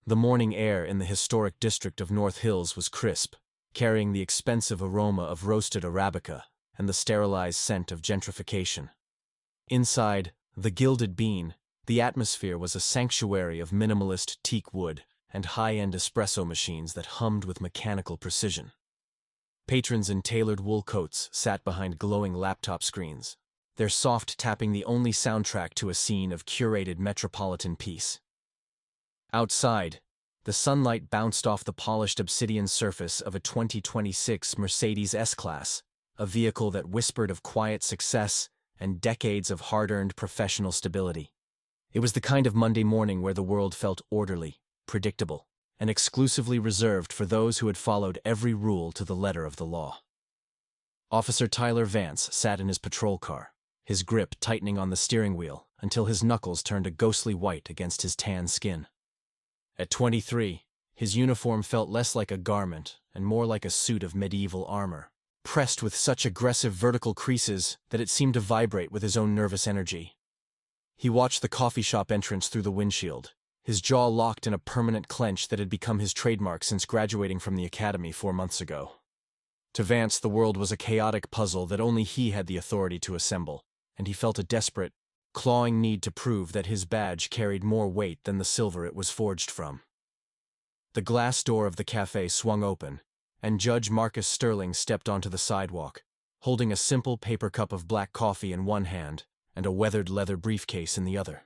The morning air in the historic district of North Hills was crisp, carrying the expensive aroma of roasted Arabica and the sterilized scent of gentrification. Inside, the Gilded Bean, the atmosphere was a sanctuary of minimalist teak wood and high-end espresso machines that hummed with mechanical precision. Patrons in tailored wool coats sat behind glowing laptop screens, their soft tapping the only soundtrack to a scene of curated metropolitan peace. Outside, the sunlight bounced off the polished obsidian surface of a 2026 Mercedes S-Class, a vehicle that whispered of quiet success and decades of hard-earned professional stability. It was the kind of Monday morning where the world felt orderly, predictable, and exclusively reserved for those who had followed every rule to the letter of the law. Officer Tyler Vance sat in his patrol car, his grip tightening on the steering wheel until his knuckles turned a ghostly white against his tan skin. At 23, his uniform felt less like a garment and more like a suit of medieval armor, pressed with such aggressive vertical creases that it seemed to vibrate with his own nervous energy. He watched the coffee shop entrance through the windshield, his jaw locked in a permanent clench that had become his trademark since graduating from the academy 4 months ago. To Vance, the world was a chaotic puzzle that only he had the authority to assemble, and he felt a desperate, clawing need to prove that his badge carried more weight than the silver it was forged from. The glass door of the cafe swung open, and Judge Marcus Sterling stepped onto the sidewalk, holding a simple paper cup of black coffee in one hand and a weathered leather briefcase in the other.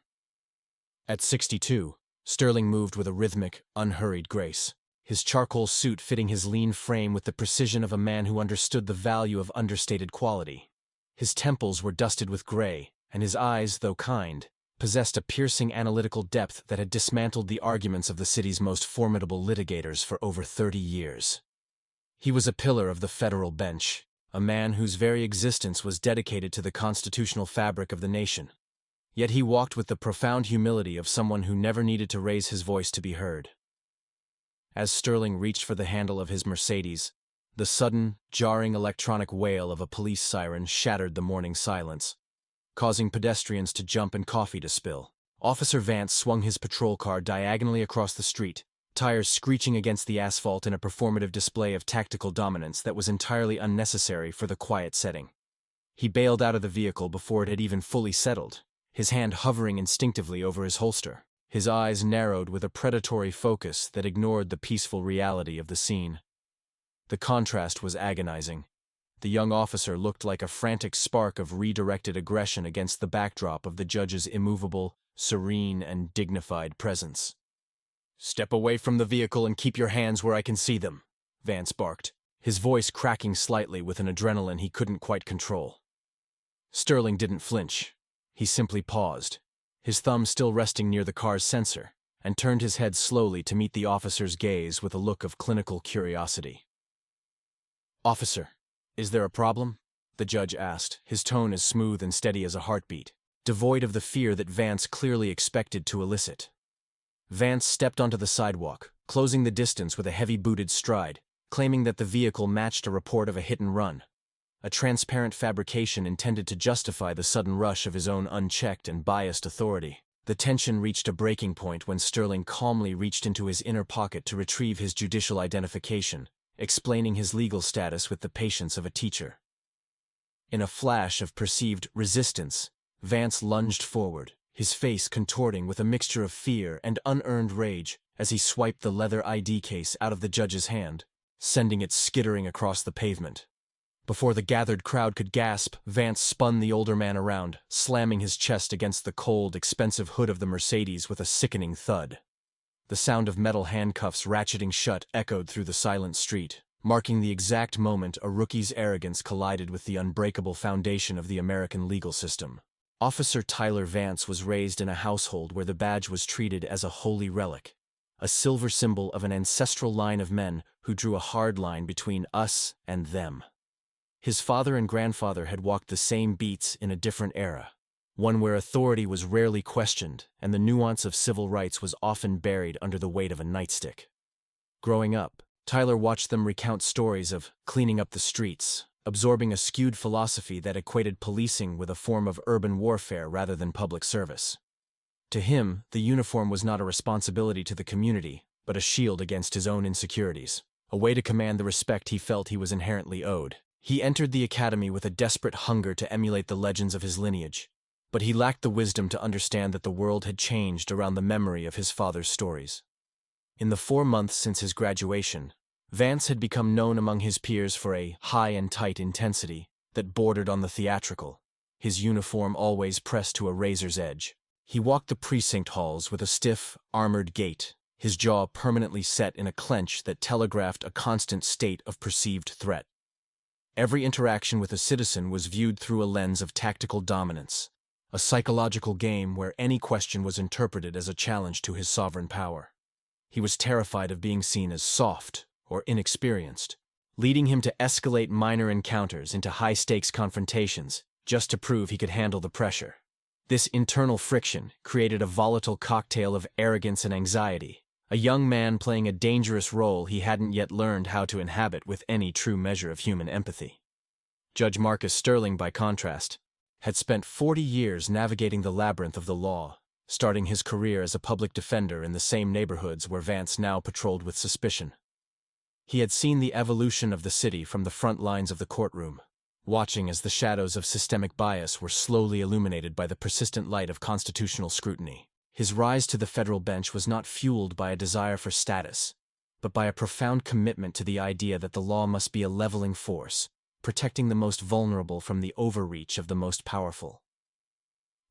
At 62, Sterling moved with a rhythmic, unhurried grace, his charcoal suit fitting his lean frame with the precision of a man who understood the value of understated quality. His temples were dusted with gray, and his eyes, though kind, possessed a piercing analytical depth that had dismantled the arguments of the city's most formidable litigators for over 30 years. He was a pillar of the federal bench, a man whose very existence was dedicated to the constitutional fabric of the nation. Yet he walked with the profound humility of someone who never needed to raise his voice to be heard. As Sterling reached for the handle of his Mercedes, the sudden, jarring electronic wail of a police siren shattered the morning silence, causing pedestrians to jump and coffee to spill. Officer Vance swung his patrol car diagonally across the street, tires screeching against the asphalt in a performative display of tactical dominance that was entirely unnecessary for the quiet setting. He bailed out of the vehicle before it had even fully settled, his hand hovering instinctively over his holster, his eyes narrowed with a predatory focus that ignored the peaceful reality of the scene. The contrast was agonizing. The young officer looked like a frantic spark of redirected aggression against the backdrop of the judge's immovable, serene, and dignified presence. "Step away from the vehicle and keep your hands where I can see them," Vance barked, his voice cracking slightly with an adrenaline he couldn't quite control. Sterling didn't flinch. He simply paused, his thumb still resting near the car's sensor, and turned his head slowly to meet the officer's gaze with a look of clinical curiosity. "Officer, is there a problem?" the judge asked, his tone as smooth and steady as a heartbeat, devoid of the fear that Vance clearly expected to elicit. Vance stepped onto the sidewalk, closing the distance with a heavy-booted stride, claiming that the vehicle matched a report of a hit-and-run, a transparent fabrication intended to justify the sudden rush of his own unchecked and biased authority. The tension reached a breaking point when Sterling calmly reached into his inner pocket to retrieve his judicial identification, explaining his legal status with the patience of a teacher. In a flash of perceived resistance, Vance lunged forward, his face contorting with a mixture of fear and unearned rage as he swiped the leather ID case out of the judge's hand, sending it skittering across the pavement. Before the gathered crowd could gasp, Vance spun the older man around, slamming his chest against the cold, expensive hood of the Mercedes with a sickening thud. The sound of metal handcuffs ratcheting shut echoed through the silent street, marking the exact moment a rookie's arrogance collided with the unbreakable foundation of the American legal system. Officer Tyler Vance was raised in a household where the badge was treated as a holy relic, a silver symbol of an ancestral line of men who drew a hard line between us and them. His father and grandfather had walked the same beats in a different era, one where authority was rarely questioned and the nuance of civil rights was often buried under the weight of a nightstick. Growing up, Tyler watched them recount stories of cleaning up the streets, absorbing a skewed philosophy that equated policing with a form of urban warfare rather than public service. To him, the uniform was not a responsibility to the community, but a shield against his own insecurities, a way to command the respect he felt he was inherently owed. He entered the academy with a desperate hunger to emulate the legends of his lineage, but he lacked the wisdom to understand that the world had changed around the memory of his father's stories. In the 4 months since his graduation, Vance had become known among his peers for a high and tight intensity that bordered on the theatrical, his uniform always pressed to a razor's edge. He walked the precinct halls with a stiff, armored gait, his jaw permanently set in a clench that telegraphed a constant state of perceived threat. Every interaction with a citizen was viewed through a lens of tactical dominance, a psychological game where any question was interpreted as a challenge to his sovereign power. He was terrified of being seen as soft or inexperienced, leading him to escalate minor encounters into high-stakes confrontations just to prove he could handle the pressure. This internal friction created a volatile cocktail of arrogance and anxiety, a young man playing a dangerous role he hadn't yet learned how to inhabit with any true measure of human empathy. Judge Marcus Sterling, by contrast, had spent 40 years navigating the labyrinth of the law, starting his career as a public defender in the same neighborhoods where Vance now patrolled with suspicion. He had seen the evolution of the city from the front lines of the courtroom, watching as the shadows of systemic bias were slowly illuminated by the persistent light of constitutional scrutiny. His rise to the federal bench was not fueled by a desire for status, but by a profound commitment to the idea that the law must be a leveling force, protecting the most vulnerable from the overreach of the most powerful.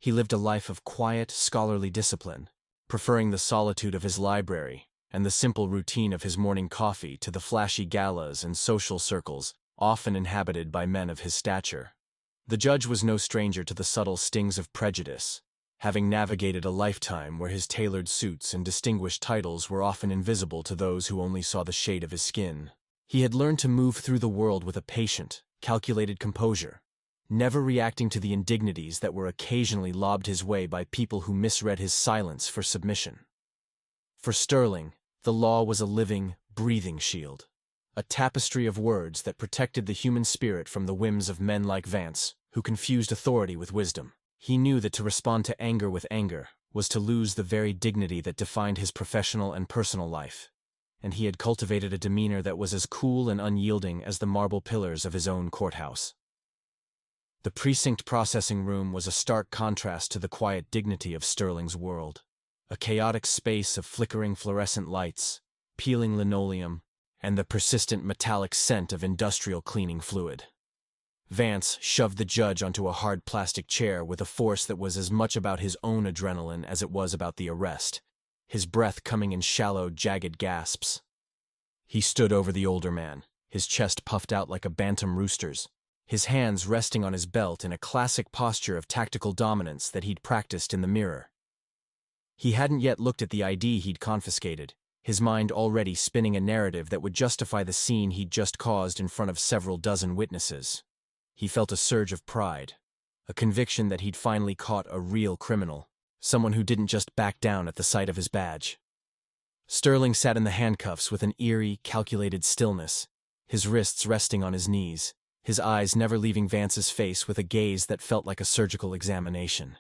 He lived a life of quiet, scholarly discipline, preferring the solitude of his library and the simple routine of his morning coffee to the flashy galas and social circles often inhabited by men of his stature. The judge was no stranger to the subtle stings of prejudice, having navigated a lifetime where his tailored suits and distinguished titles were often invisible to those who only saw the shade of his skin. He had learned to move through the world with a patient, calculated composure, never reacting to the indignities that were occasionally lobbed his way by people who misread his silence for submission. For Sterling, the law was a living, breathing shield, a tapestry of words that protected the human spirit from the whims of men like Vance, who confused authority with wisdom. He knew that to respond to anger with anger was to lose the very dignity that defined his professional and personal life, and he had cultivated a demeanor that was as cool and unyielding as the marble pillars of his own courthouse. The precinct processing room was a stark contrast to the quiet dignity of Sterling's world, a chaotic space of flickering fluorescent lights, peeling linoleum, and the persistent metallic scent of industrial cleaning fluid. Vance shoved the judge onto a hard plastic chair with a force that was as much about his own adrenaline as it was about the arrest, his breath coming in shallow, jagged gasps. He stood over the older man, his chest puffed out like a bantam rooster's, his hands resting on his belt in a classic posture of tactical dominance that he'd practiced in the mirror. He hadn't yet looked at the ID he'd confiscated, his mind already spinning a narrative that would justify the scene he'd just caused in front of several dozen witnesses. He felt a surge of pride, a conviction that he'd finally caught a real criminal, someone who didn't just back down at the sight of his badge. Sterling sat in the handcuffs with an eerie, calculated stillness, his wrists resting on his knees, his eyes never leaving Vance's face with a gaze that felt like a surgical examination.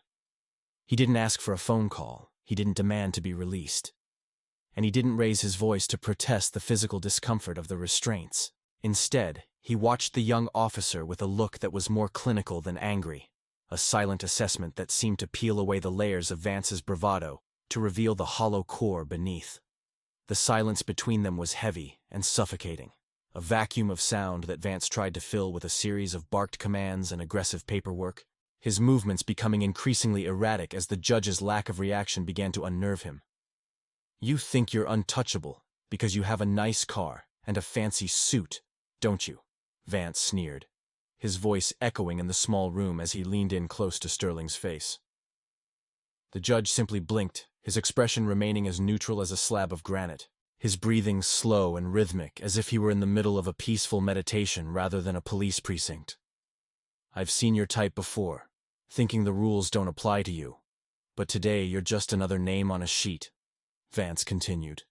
He didn't ask for a phone call, he didn't demand to be released, and he didn't raise his voice to protest the physical discomfort of the restraints. Instead, he watched the young officer with a look that was more clinical than angry, a silent assessment that seemed to peel away the layers of Vance's bravado to reveal the hollow core beneath. The silence between them was heavy and suffocating, a vacuum of sound that Vance tried to fill with a series of barked commands and aggressive paperwork, his movements becoming increasingly erratic as the judge's lack of reaction began to unnerve him. "You think you're untouchable because you have a nice car and a fancy suit, don't you?" Vance sneered, his voice echoing in the small room as he leaned in close to Sterling's face. The judge simply blinked, his expression remaining as neutral as a slab of granite, his breathing slow and rhythmic as if he were in the middle of a peaceful meditation rather than a police precinct. "I've seen your type before, thinking the rules don't apply to you, but today you're just another name on a sheet," Vance continued,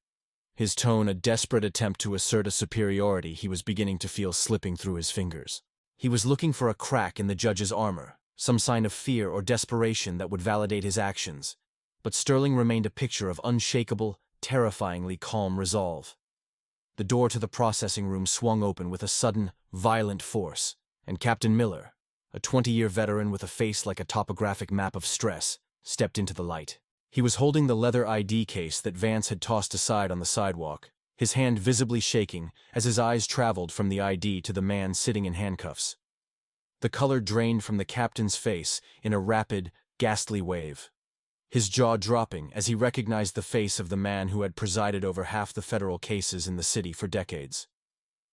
his tone a desperate attempt to assert a superiority he was beginning to feel slipping through his fingers. He was looking for a crack in the judge's armor, some sign of fear or desperation that would validate his actions, but Sterling remained a picture of unshakable, terrifyingly calm resolve. The door to the processing room swung open with a sudden, violent force, and Captain Miller, a 20-year veteran with a face like a topographic map of stress, stepped into the light. He was holding the leather ID case that Vance had tossed aside on the sidewalk, his hand visibly shaking as his eyes traveled from the ID to the man sitting in handcuffs. The color drained from the captain's face in a rapid, ghastly wave, his jaw dropping as he recognized the face of the man who had presided over half the federal cases in the city for decades.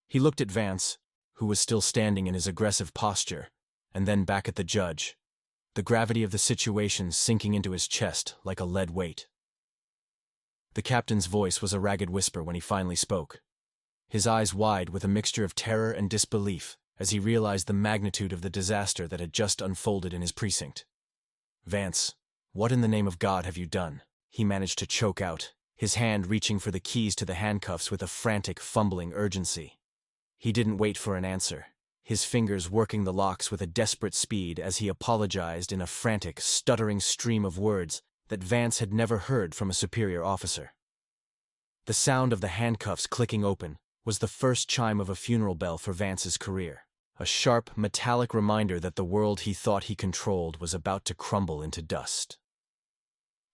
He looked at Vance, who was still standing in his aggressive posture, and then back at the judge, the gravity of the situation sinking into his chest like a lead weight. The captain's voice was a ragged whisper when he finally spoke, his eyes wide with a mixture of terror and disbelief as he realized the magnitude of the disaster that had just unfolded in his precinct. "Vance, what in the name of God have you done?" he managed to choke out, his hand reaching for the keys to the handcuffs with a frantic, fumbling urgency. He didn't wait for an answer, his fingers working the locks with a desperate speed as he apologized in a frantic, stuttering stream of words that Vance had never heard from a superior officer. The sound of the handcuffs clicking open was the first chime of a funeral bell for Vance's career, a sharp, metallic reminder that the world he thought he controlled was about to crumble into dust.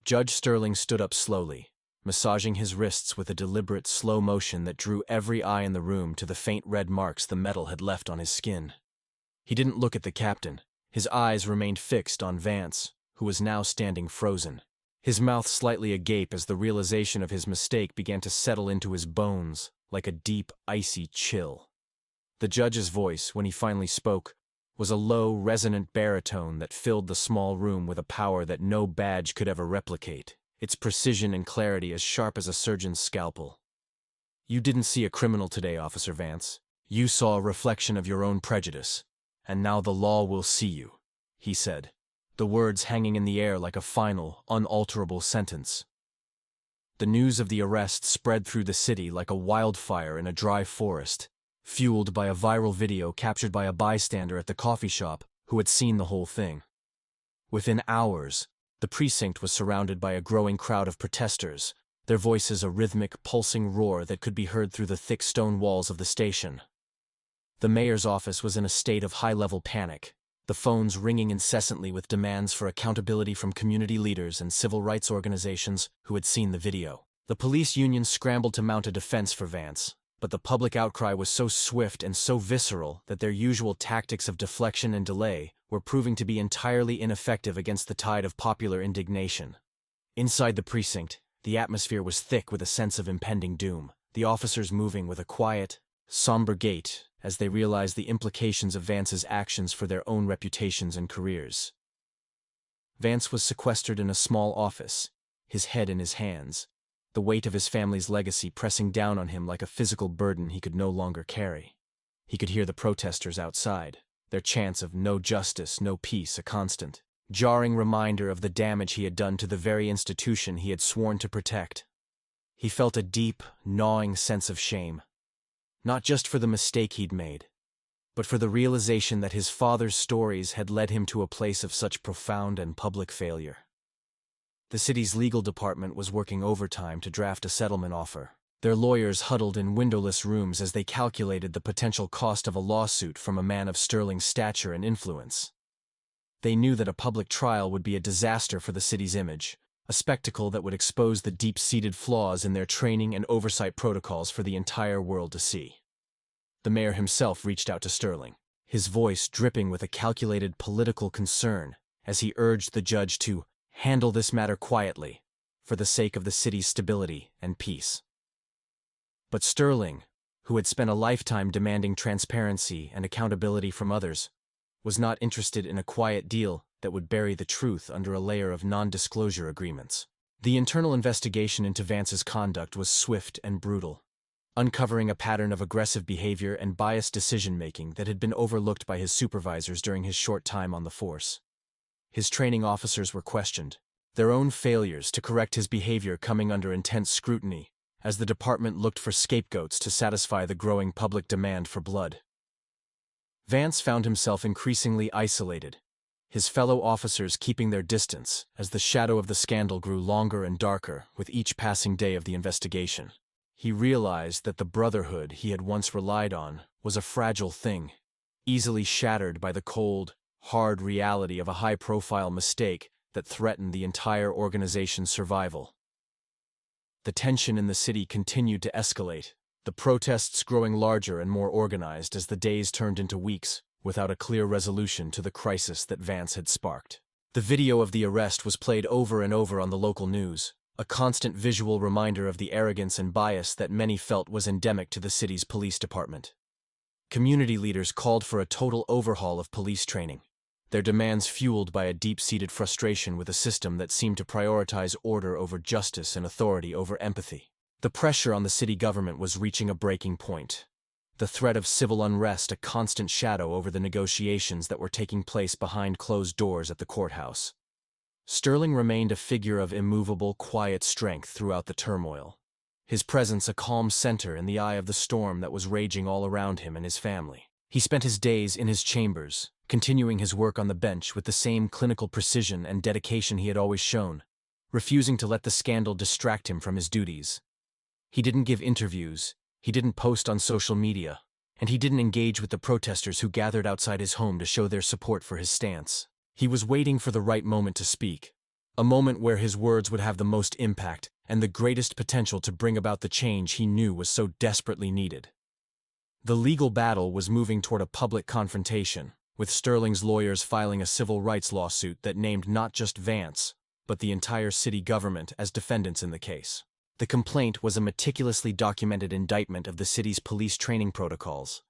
Judge Sterling stood up slowly, massaging his wrists with a deliberate, slow motion that drew every eye in the room to the faint red marks the metal had left on his skin. He didn't look at the captain. His eyes remained fixed on Vance, who was now standing frozen, his mouth slightly agape as the realization of his mistake began to settle into his bones like a deep, icy chill. The judge's voice, when he finally spoke, was a low, resonant baritone that filled the small room with a power that no badge could ever replicate, its precision and clarity as sharp as a surgeon's scalpel. "You didn't see a criminal today, Officer Vance. You saw a reflection of your own prejudice, and now the law will see you," he said, the words hanging in the air like a final, unalterable sentence. The news of the arrest spread through the city like a wildfire in a dry forest, fueled by a viral video captured by a bystander at the coffee shop who had seen the whole thing. Within hours, the precinct was surrounded by a growing crowd of protesters, their voices a rhythmic, pulsing roar that could be heard through the thick stone walls of the station. The mayor's office was in a state of high-level panic, the phones ringing incessantly with demands for accountability from community leaders and civil rights organizations who had seen the video. The police union scrambled to mount a defense for Vance, but the public outcry was so swift and so visceral that their usual tactics of deflection and delay were proving to be entirely ineffective against the tide of popular indignation. Inside the precinct, the atmosphere was thick with a sense of impending doom, the officers moving with a quiet, somber gait as they realized the implications of Vance's actions for their own reputations and careers. Vance was sequestered in a small office, his head in his hands, the weight of his family's legacy pressing down on him like a physical burden he could no longer carry. He could hear the protesters outside, their chants of "no justice, no peace" a constant, jarring reminder of the damage he had done to the very institution he had sworn to protect. He felt a deep, gnawing sense of shame, not just for the mistake he'd made, but for the realization that his father's stories had led him to a place of such profound and public failure. The city's legal department was working overtime to draft a settlement offer, their lawyers huddled in windowless rooms as they calculated the potential cost of a lawsuit from a man of Sterling's stature and influence. They knew that a public trial would be a disaster for the city's image, a spectacle that would expose the deep-seated flaws in their training and oversight protocols for the entire world to see. The mayor himself reached out to Sterling, his voice dripping with a calculated political concern as he urged the judge to handle this matter quietly, for the sake of the city's stability and peace. But Sterling, who had spent a lifetime demanding transparency and accountability from others, was not interested in a quiet deal that would bury the truth under a layer of non-disclosure agreements. The internal investigation into Vance's conduct was swift and brutal, uncovering a pattern of aggressive behavior and biased decision-making that had been overlooked by his supervisors during his short time on the force. His training officers were questioned, their own failures to correct his behavior coming under intense scrutiny, as the department looked for scapegoats to satisfy the growing public demand for blood. Vance found himself increasingly isolated, his fellow officers keeping their distance as the shadow of the scandal grew longer and darker with each passing day of the investigation. He realized that the brotherhood he had once relied on was a fragile thing, easily shattered by the cold, hard reality of a high-profile mistake that threatened the entire organization's survival. The tension in the city continued to escalate, the protests growing larger and more organized as the days turned into weeks, without a clear resolution to the crisis that Vance had sparked. The video of the arrest was played over and over on the local news, a constant visual reminder of the arrogance and bias that many felt was endemic to the city's police department. Community leaders called for a total overhaul of police training, their demands fueled by a deep-seated frustration with a system that seemed to prioritize order over justice and authority over empathy. The pressure on the city government was reaching a breaking point, the threat of civil unrest a constant shadow over the negotiations that were taking place behind closed doors at the courthouse. Sterling remained a figure of immovable, quiet strength throughout the turmoil, his presence a calm center in the eye of the storm that was raging all around him and his family. He spent his days in his chambers, continuing his work on the bench with the same clinical precision and dedication he had always shown, refusing to let the scandal distract him from his duties. He didn't give interviews, he didn't post on social media, and he didn't engage with the protesters who gathered outside his home to show their support for his stance. He was waiting for the right moment to speak, a moment where his words would have the most impact and the greatest potential to bring about the change he knew was so desperately needed. The legal battle was moving toward a public confrontation, with Sterling's lawyers filing a civil rights lawsuit that named not just Vance, but the entire city government as defendants in the case. The complaint was a meticulously documented indictment of the city's police training protocols,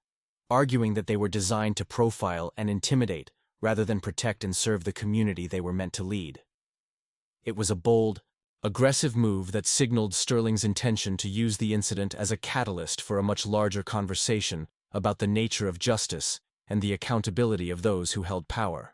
arguing that they were designed to profile and intimidate rather than protect and serve the community they were meant to lead. It was a bold, aggressive move that signaled Sterling's intention to use the incident as a catalyst for a much larger conversation about the nature of justice and the accountability of those who held power.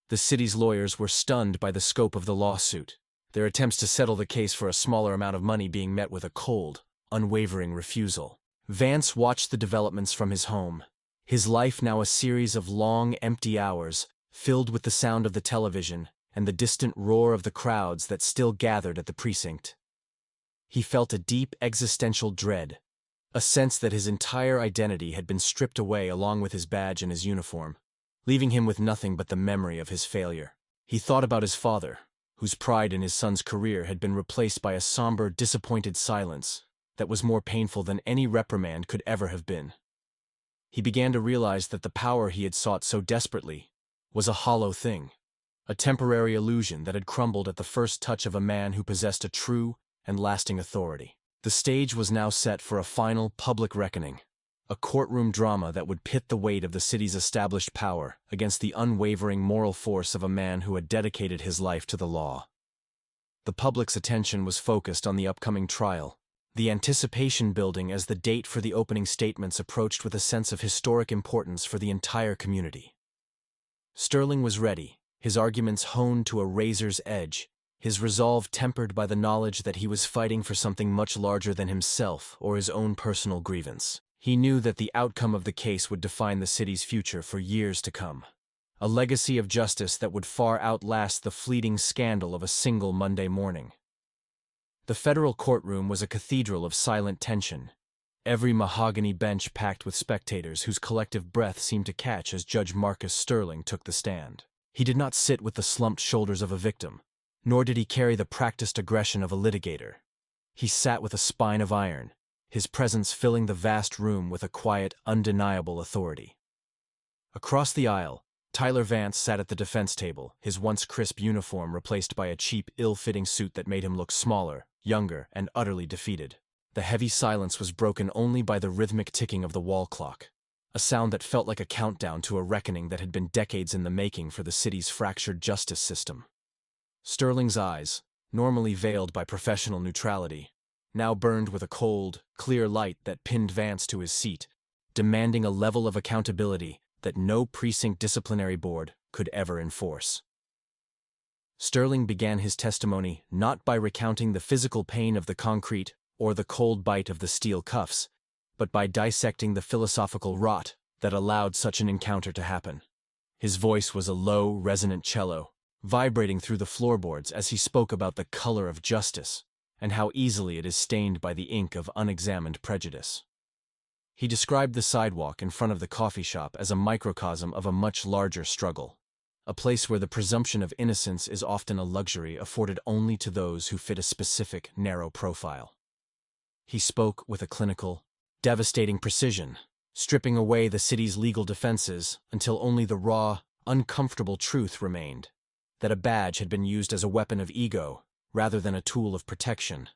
The city's lawyers were stunned by the scope of the lawsuit, their attempts to settle the case for a smaller amount of money being met with a cold, unwavering refusal. Vance watched the developments from his home, his life now a series of long, empty hours, filled with the sound of the television and the distant roar of the crowds that still gathered at the precinct. He felt a deep existential dread, a sense that his entire identity had been stripped away along with his badge and his uniform, leaving him with nothing but the memory of his failure. He thought about his father, whose pride in his son's career had been replaced by a somber, disappointed silence that was more painful than any reprimand could ever have been. He began to realize that the power he had sought so desperately was a hollow thing, a temporary illusion that had crumbled at the first touch of a man who possessed a true and lasting authority. The stage was now set for a final public reckoning, a courtroom drama that would pit the weight of the city's established power against the unwavering moral force of a man who had dedicated his life to the law. The public's attention was focused on the upcoming trial, the anticipation building as the date for the opening statements approached with a sense of historic importance for the entire community. Sterling was ready, his arguments honed to a razor's edge, his resolve tempered by the knowledge that he was fighting for something much larger than himself or his own personal grievance. He knew that the outcome of the case would define the city's future for years to come, a legacy of justice that would far outlast the fleeting scandal of a single Monday morning. The federal courtroom was a cathedral of silent tension, every mahogany bench packed with spectators whose collective breath seemed to catch as Judge Marcus Sterling took the stand. He did not sit with the slumped shoulders of a victim, nor did he carry the practiced aggression of a litigator. He sat with a spine of iron, his presence filling the vast room with a quiet, undeniable authority. Across the aisle, Tyler Vance sat at the defense table, his once crisp uniform replaced by a cheap, ill-fitting suit that made him look smaller, younger, and utterly defeated. The heavy silence was broken only by the rhythmic ticking of the wall clock, a sound that felt like a countdown to a reckoning that had been decades in the making for the city's fractured justice system. Sterling's eyes, normally veiled by professional neutrality, now burned with a cold, clear light that pinned Vance to his seat, demanding a level of accountability that no precinct disciplinary board could ever enforce. Sterling began his testimony not by recounting the physical pain of the concrete or the cold bite of the steel cuffs, but by dissecting the philosophical rot that allowed such an encounter to happen. His voice was a low, resonant cello, vibrating through the floorboards as he spoke about the color of justice and how easily it is stained by the ink of unexamined prejudice. He described the sidewalk in front of the coffee shop as a microcosm of a much larger struggle, a place where the presumption of innocence is often a luxury afforded only to those who fit a specific, narrow profile. He spoke with a clinical, devastating precision, stripping away the city's legal defenses until only the raw, uncomfortable truth remained, that a badge had been used as a weapon of ego rather than a tool of protection.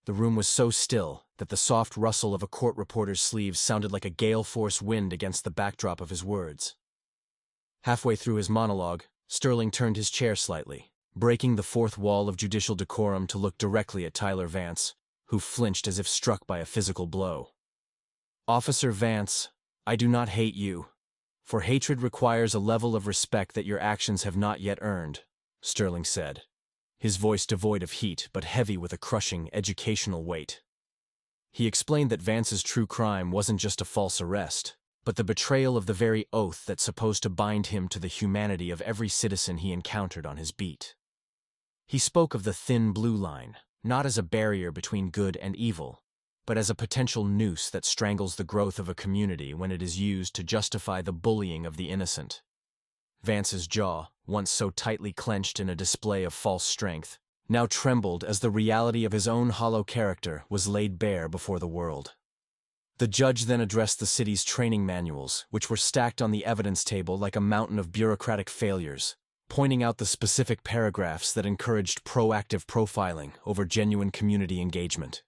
The room was so still that the soft rustle of a court reporter's sleeves sounded like a gale-force wind against the backdrop of his words. Halfway through his monologue, Sterling turned his chair slightly, breaking the fourth wall of judicial decorum to look directly at Tyler Vance, who flinched as if struck by a physical blow. "Officer Vance, I do not hate you, for hatred requires a level of respect that your actions have not yet earned," Sterling said, his voice devoid of heat but heavy with a crushing, educational weight. He explained that Vance's true crime wasn't just a false arrest, but the betrayal of the very oath that's supposed to bind him to the humanity of every citizen he encountered on his beat. He spoke of the thin blue line, not as a barrier between good and evil, but as a potential noose that strangles the growth of a community when it is used to justify the bullying of the innocent. Vance's jaw, once so tightly clenched in a display of false strength, now trembled as the reality of his own hollow character was laid bare before the world. The judge then addressed the city's training manuals, which were stacked on the evidence table like a mountain of bureaucratic failures, pointing out the specific paragraphs that encouraged proactive profiling over genuine community engagement.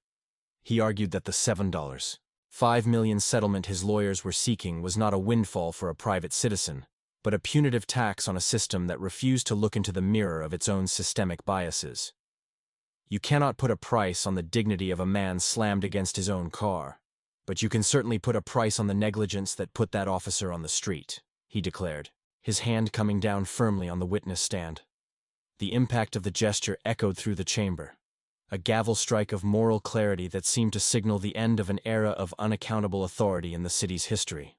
He argued that the $7.5 million settlement his lawyers were seeking was not a windfall for a private citizen, but a punitive tax on a system that refused to look into the mirror of its own systemic biases. "You cannot put a price on the dignity of a man slammed against his own car, but you can certainly put a price on the negligence that put that officer on the street," he declared, his hand coming down firmly on the witness stand. The impact of the gesture echoed through the chamber, a gavel strike of moral clarity that seemed to signal the end of an era of unaccountable authority in the city's history.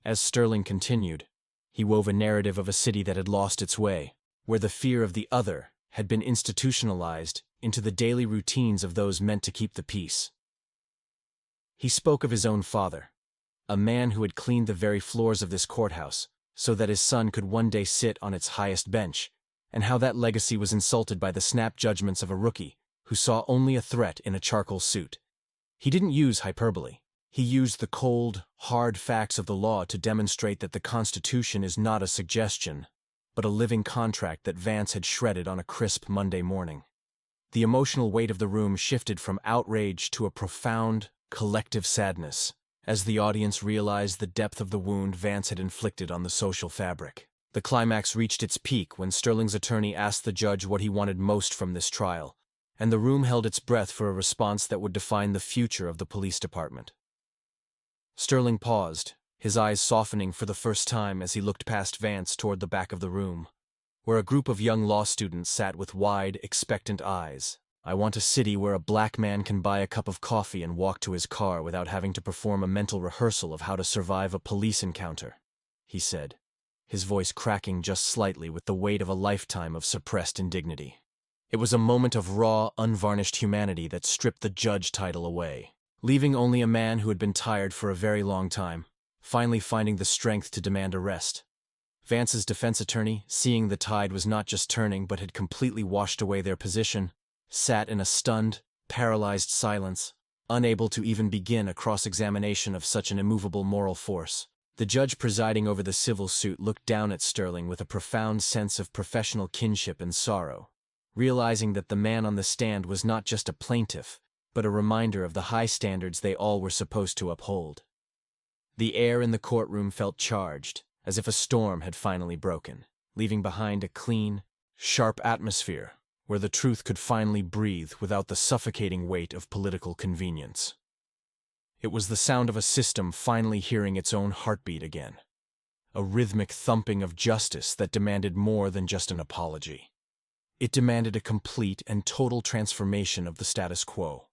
As Sterling continued, he wove a narrative of a city that had lost its way, where the fear of the other had been institutionalized into the daily routines of those meant to keep the peace. He spoke of his own father, a man who had cleaned the very floors of this courthouse so that his son could one day sit on its highest bench, and how that legacy was insulted by the snap judgments of a rookie who saw only a threat in a charcoal suit. He didn't use hyperbole. He used the cold, hard facts of the law to demonstrate that the Constitution is not a suggestion, but a living contract that Vance had shredded on a crisp Monday morning. The emotional weight of the room shifted from outrage to a profound, collective sadness, as the audience realized the depth of the wound Vance had inflicted on the social fabric. The climax reached its peak when Sterling's attorney asked the judge what he wanted most from this trial, and the room held its breath for a response that would define the future of the police department. Sterling paused, his eyes softening for the first time as he looked past Vance toward the back of the room, where a group of young law students sat with wide, expectant eyes. "I want a city where a black man can buy a cup of coffee and walk to his car without having to perform a mental rehearsal of how to survive a police encounter," he said, his voice cracking just slightly with the weight of a lifetime of suppressed indignity. It was a moment of raw, unvarnished humanity that stripped the judge title away, leaving only a man who had been tired for a very long time, finally finding the strength to demand arrest. Vance's defense attorney, seeing the tide was not just turning but had completely washed away their position, sat in a stunned, paralyzed silence, unable to even begin a cross-examination of such an immovable moral force. The judge presiding over the civil suit looked down at Sterling with a profound sense of professional kinship and sorrow, realizing that the man on the stand was not just a plaintiff, but a reminder of the high standards they all were supposed to uphold. The air in the courtroom felt charged, as if a storm had finally broken, leaving behind a clean, sharp atmosphere where the truth could finally breathe without the suffocating weight of political convenience. It was the sound of a system finally hearing its own heartbeat again, a rhythmic thumping of justice that demanded more than just an apology. It demanded a complete and total transformation of the status quo.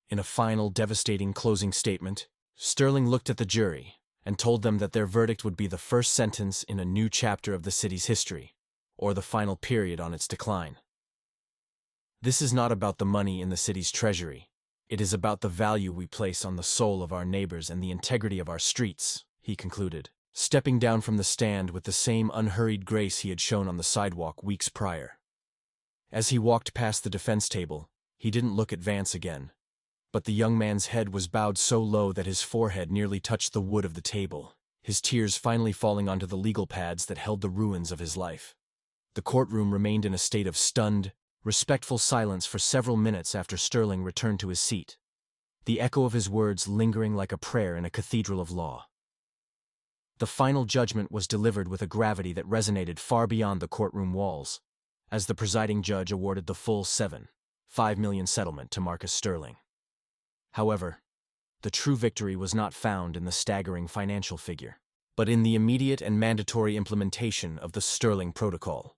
In a final, devastating closing statement, Sterling looked at the jury, and told them that their verdict would be the first sentence in a new chapter of the city's history, or the final period on its decline. This is not about the money in the city's treasury. It is about the value we place on the soul of our neighbors and the integrity of our streets, he concluded, stepping down from the stand with the same unhurried grace he had shown on the sidewalk weeks prior. As he walked past the defense table, he didn't look at Vance again, but the young man's head was bowed so low that his forehead nearly touched the wood of the table, his tears finally falling onto the legal pads that held the ruins of his life. The courtroom remained in a state of stunned, respectful silence for several minutes after Sterling returned to his seat, the echo of his words lingering like a prayer in a cathedral of law. The final judgment was delivered with a gravity that resonated far beyond the courtroom walls, as the presiding judge awarded the full $7.5 million settlement to Marcus Sterling. However, the true victory was not found in the staggering financial figure, but in the immediate and mandatory implementation of the Sterling Protocol.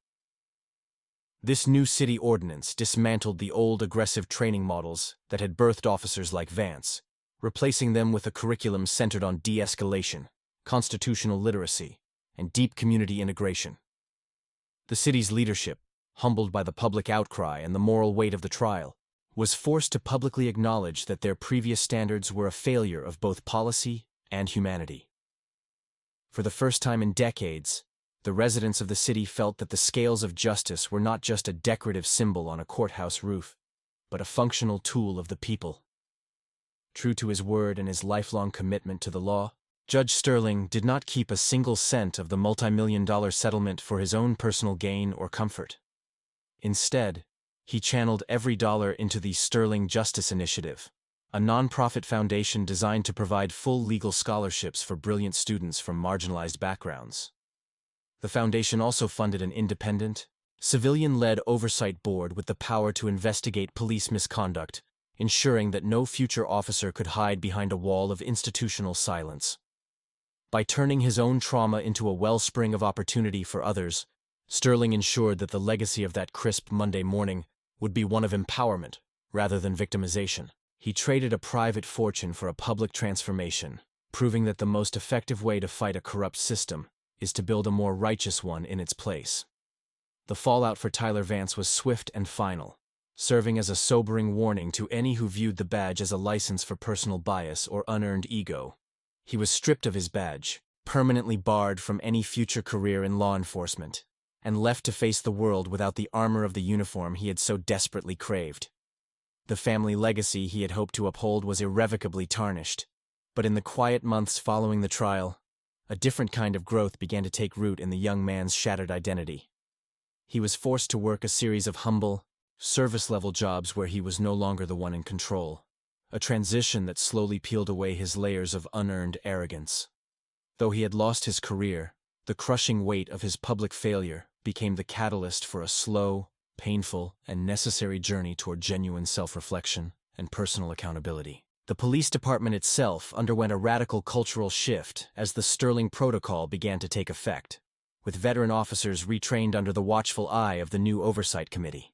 This new city ordinance dismantled the old aggressive training models that had birthed officers like Vance, replacing them with a curriculum centered on de-escalation, constitutional literacy, and deep community integration. The city's leadership, humbled by the public outcry and the moral weight of the trial, was forced to publicly acknowledge that their previous standards were a failure of both policy and humanity. For the first time in decades, the residents of the city felt that the scales of justice were not just a decorative symbol on a courthouse roof, but a functional tool of the people. True to his word and his lifelong commitment to the law, Judge Sterling did not keep a single cent of the multi-million-dollar settlement for his own personal gain or comfort. Instead, he channeled every dollar into the Sterling Justice Initiative, a nonprofit foundation designed to provide full legal scholarships for brilliant students from marginalized backgrounds. The foundation also funded an independent, civilian-led oversight board with the power to investigate police misconduct, ensuring that no future officer could hide behind a wall of institutional silence. By turning his own trauma into a wellspring of opportunity for others, Sterling ensured that the legacy of that crisp Monday morning would be one of empowerment rather than victimization. He traded a private fortune for a public transformation, proving that the most effective way to fight a corrupt system is to build a more righteous one in its place. The fallout for Tyler Vance was swift and final, serving as a sobering warning to any who viewed the badge as a license for personal bias or unearned ego. He was stripped of his badge, permanently barred from any future career in law enforcement, and left to face the world without the armor of the uniform he had so desperately craved. The family legacy he had hoped to uphold was irrevocably tarnished, but in the quiet months following the trial, a different kind of growth began to take root in the young man's shattered identity. He was forced to work a series of humble, service-level jobs where he was no longer the one in control, a transition that slowly peeled away his layers of unearned arrogance. Though he had lost his career, the crushing weight of his public failure became the catalyst for a slow, painful, and necessary journey toward genuine self-reflection and personal accountability. The police department itself underwent a radical cultural shift as the Sterling Protocol began to take effect, with veteran officers retrained under the watchful eye of the new Oversight Committee.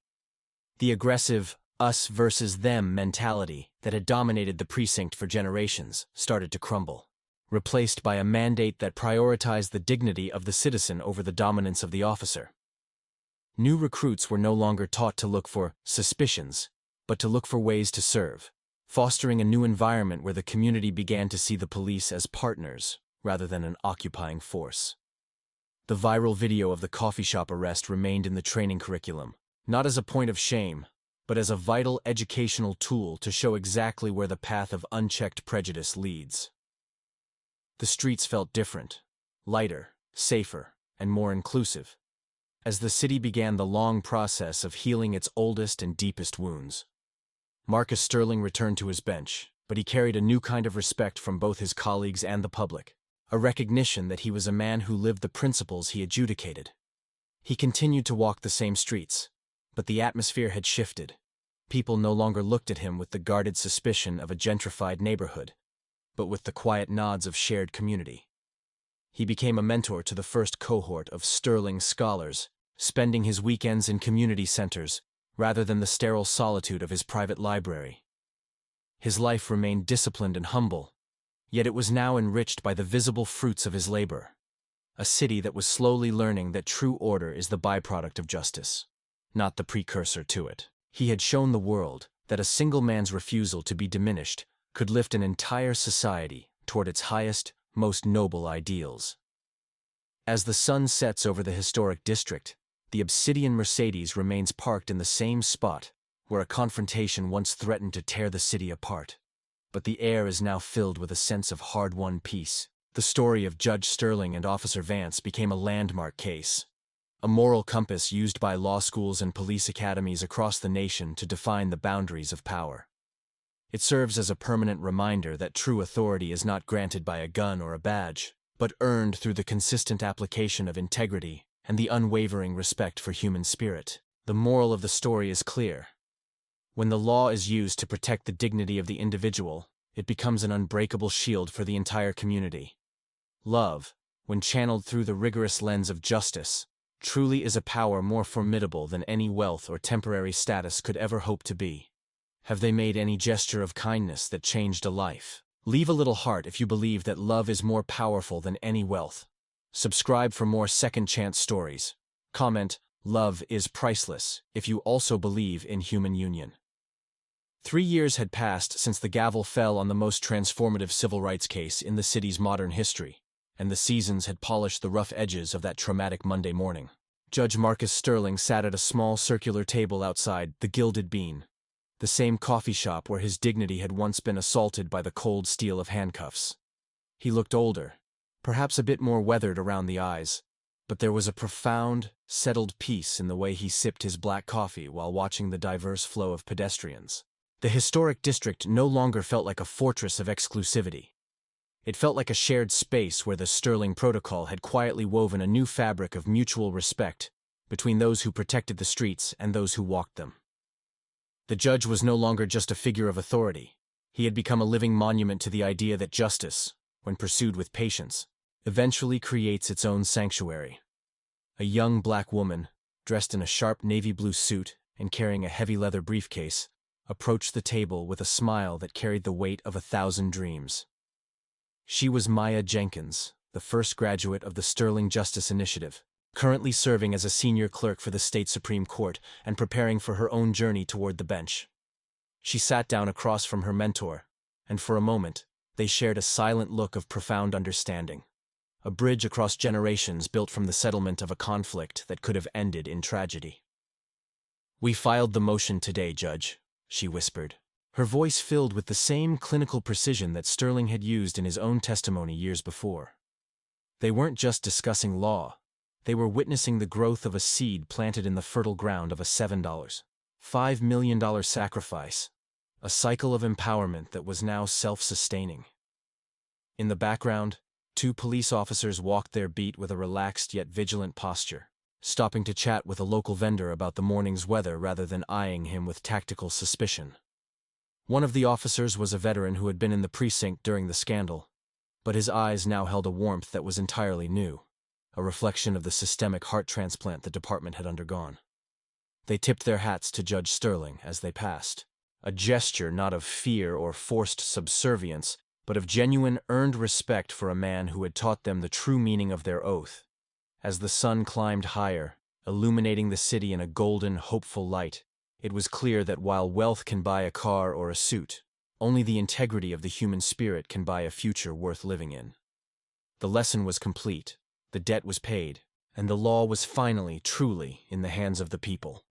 The aggressive, us versus them mentality that had dominated the precinct for generations started to crumble, replaced by a mandate that prioritized the dignity of the citizen over the dominance of the officer. New recruits were no longer taught to look for suspicions, but to look for ways to serve, fostering a new environment where the community began to see the police as partners rather than an occupying force. The viral video of the coffee shop arrest remained in the training curriculum, not as a point of shame, but as a vital educational tool to show exactly where the path of unchecked prejudice leads. The streets felt different, lighter, safer, and more inclusive, as the city began the long process of healing its oldest and deepest wounds. Marcus Sterling returned to his bench, but he carried a new kind of respect from both his colleagues and the public, a recognition that he was a man who lived the principles he adjudicated. He continued to walk the same streets, but the atmosphere had shifted. People no longer looked at him with the guarded suspicion of a gentrified neighborhood, but with the quiet nods of shared community. He became a mentor to the first cohort of Sterling scholars, spending his weekends in community centers rather than the sterile solitude of his private library. His life remained disciplined and humble, Yet it was now enriched by the visible fruits of his labor. A city that was slowly learning that true order is the byproduct of justice, not the precursor to it. He had shown the world that a single man's refusal to be diminished could lift an entire society toward its highest, most noble ideals. As the sun sets over the historic district, the obsidian Mercedes remains parked in the same spot where a confrontation once threatened to tear the city apart. But the air is now filled with a sense of hard-won peace. The story of Judge Sterling and Officer Vance became a landmark case, a moral compass used by law schools and police academies across the nation to define the boundaries of power. It serves as a permanent reminder that true authority is not granted by a gun or a badge, but earned through the consistent application of integrity and the unwavering respect for human spirit. The moral of the story is clear. When the law is used to protect the dignity of the individual, it becomes an unbreakable shield for the entire community. Love, when channeled through the rigorous lens of justice, truly is a power more formidable than any wealth or temporary status could ever hope to be. Have they made any gesture of kindness that changed a life? Leave a little heart if you believe that love is more powerful than any wealth. Subscribe for more second chance stories. Comment, "Love is priceless," if you also believe in human union. 3 years had passed since the gavel fell on the most transformative civil rights case in the city's modern history, and the seasons had polished the rough edges of that traumatic Monday morning. Judge Marcus Sterling sat at a small circular table outside the Gilded Bean, the same coffee shop where his dignity had once been assaulted by the cold steel of handcuffs. He looked older, perhaps a bit more weathered around the eyes, but there was a profound, settled peace in the way he sipped his black coffee while watching the diverse flow of pedestrians. The historic district no longer felt like a fortress of exclusivity. It felt like a shared space where the Sterling Protocol had quietly woven a new fabric of mutual respect between those who protected the streets and those who walked them. The judge was no longer just a figure of authority. He had become a living monument to the idea that justice, when pursued with patience, eventually creates its own sanctuary. A young black woman, dressed in a sharp navy blue suit and carrying a heavy leather briefcase, approached the table with a smile that carried the weight of 1,000 dreams. She was Maya Jenkins, the first graduate of the Sterling Justice Initiative, currently serving as a senior clerk for the state Supreme Court and preparing for her own journey toward the bench. She sat down across from her mentor, and for a moment, they shared a silent look of profound understanding, a bridge across generations built from the settlement of a conflict that could have ended in tragedy. "We filed the motion today, Judge," she whispered, her voice filled with the same clinical precision that Sterling had used in his own testimony years before. They weren't just discussing law. They were witnessing the growth of a seed planted in the fertile ground of a $7.5 million sacrifice, a cycle of empowerment that was now self-sustaining. In the background, 2 police officers walked their beat with a relaxed yet vigilant posture, stopping to chat with a local vendor about the morning's weather rather than eyeing him with tactical suspicion. One of the officers was a veteran who had been in the precinct during the scandal, but his eyes now held a warmth that was entirely new, a reflection of the systemic heart transplant the department had undergone. They tipped their hats to Judge Sterling as they passed, a gesture not of fear or forced subservience, but of genuine earned respect for a man who had taught them the true meaning of their oath. As the sun climbed higher, illuminating the city in a golden, hopeful light, it was clear that while wealth can buy a car or a suit, only the integrity of the human spirit can buy a future worth living in. The lesson was complete, the debt was paid, and the law was finally, truly, in the hands of the people.